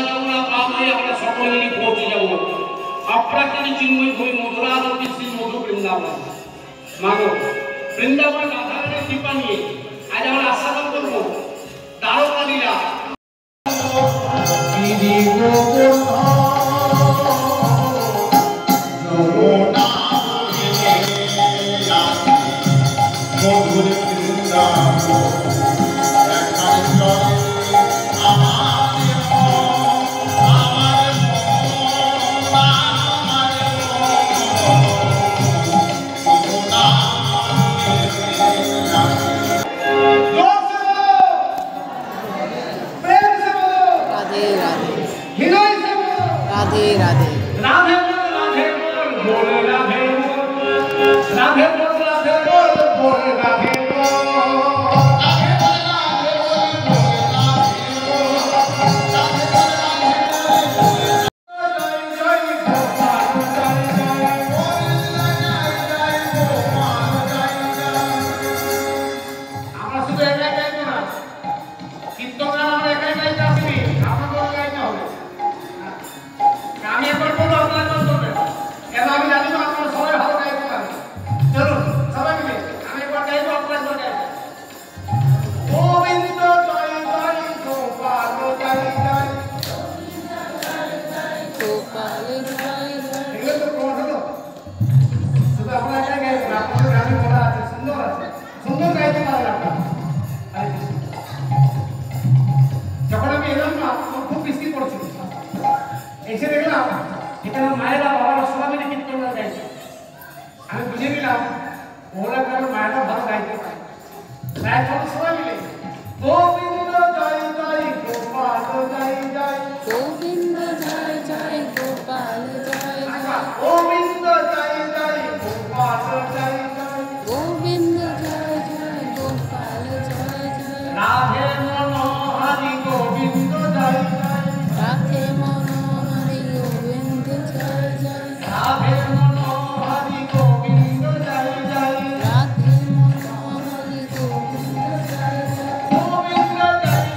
যমুনা পার হয়ে আমরা সকলে মিলে পৌঁছে যাব অপ্রাকৃতিক চিন্ময় ভূমি মধুরাবতী শ্রী মধু বৃন্দাবন। মাগো বৃন্দাবন রাধারানীর কৃপা নিয়ে আজ আমরা আস্বাদন করব দ্বারকা লীলা। राधे राधे राधे राधे बोल राधे राधे बोल राधे बोल राधे আমরা শুধু একাই গাইবো না, কীর্তন গান আমরা একাই গাইতে আসিনি, আপনাদের গাইতে হবে। আমি একবার বলবো আপনারা একবার বলবেন, কেন আমি জানি না আপনারা সবাই ভালো গাইতে পারেন। চলুন সবাই মিলে আমি একবার গাইবো, আপনারা একবার গাইবেন। গোবিন্দ জয় জয় গোপাল জয় জয় गोपाल जय जय। এগুলো তো প্রমাণ হলো, শুধু আপনারা একাই গাইবেন, আপনাদের গানে বলা আছে, সুন্দর আছে, সুন্দর গাইতে পারেন আপনারা। হরে কৃষ্ণ। যখন আমি এলাম না আমার খুব বৃষ্টি পড়ছিল, এসে দেখলাম এখানে মায়েরা বাবারা সবাই মিলে কীর্তন গান গাইছে। আমি বুঝে নিলাম ওরা কারণ মায়েরা ভালো গাইতে পারে, তাই চলো সবাই মিলে গোবিন্দ জয় জয় গোপাল জয় জয় गोविंद जय जय गोपाल जय जय গোবিন্দ জয় জয় গোপাল জয় জয় गोविंद जय जय गोपाल जय जय রাধে মনোহরি গোবিন্দ জয় জয় राधे मनोहरि गोविंद जय जय রাধে মনোহরি গোবিন্দ জয় জয় राधे मनोहरि गोविंद जय जय গোবিন্দ জয় জয়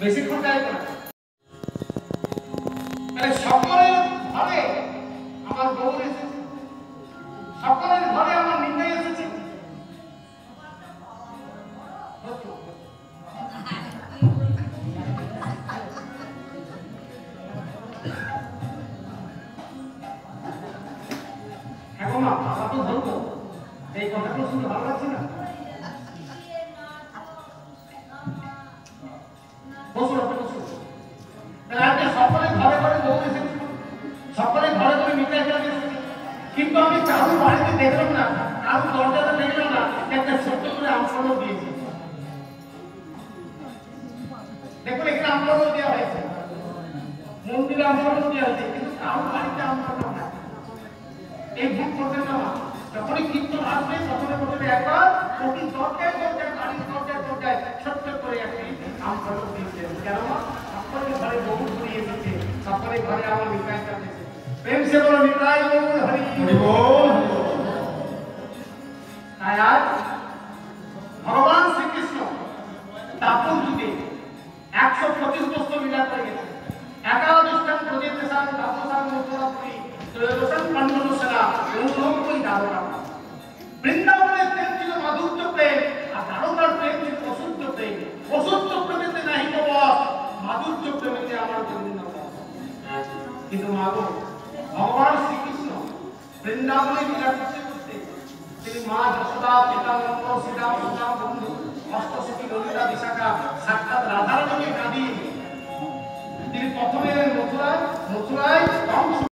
বেশিক্ষণ গাইব না, সকলের ঘরে আমার বউ এসেছে, সকলের ঘরে আমার নিন্দা এসেছে। এখন না ভাষা তো ধরবো, এই কথাগুলো শুনতে ভালো লাগছে না। বসুন আপনি বসুন। আজকে সকলে ঘরে ঘরে বউ এসেছে, সকলে ঘরে ঘরে মিঠাই খেতে এসেছে, কিন্তু আমি কারো বাড়িতে দেখলাম না, কারো দরজাতে দেখলাম না একটা ছোট্ট করে আমফলও দিয়েছে। দেখুন এখানে আমফলও দেওয়া হয়েছে, মন্দিরে আমফলও দেওয়া হয়েছে, কিন্তু কারো বাড়িতে আমফল না। এই ভুল করবেন না, যখনই কীর্তন আসবে তখনই প্রথমে একবার প্রতি দরজায় দরজায় বাড়ির দরজায় দরজায় ছোট্ট করে একটি আমফল দিয়েছেন। কেন? সকলের ঘরে বহু ঘুরি এসেছে, সকলের ঘরে আমার নিতাই কাটেছে। প্রেম সে বলো নিতাই গৌর হরি বল। তাই আজ ভগবান শ্রীকৃষ্ণ দাপর যুগে 125 বছর লীলা করে গেছেন। একাদশটান প্রদেশান দাপসান মথুরাপুরী ত্রয়োদশান পাণ্ডবসেনা অনুরূপই দ্বারকা। বৃন্দাবনের প্রেম ছিল মাধুর্য প্রেম, আর দ্বারকার প্রেম ছিল অশুদ্ধ প্রেম। অশুদ্ধ প্রেমেতে নাহি বস, মাধুর্য প্রেমেতে আমার গোবিন্দ বস। কিন্তু মাগো ভগবান শ্রীকৃষ্ণ বৃন্দাবনে লীলা করতে করতে তিনি মা যশোদা, পিতা নন্দ, সীতা, মাতা, বন্ধু, অষ্টসখী ললিতা, বিশাখা সাক্ষাৎ রাধারানীকে কাঁদিয়ে তিনি প্রথমে মথুরায়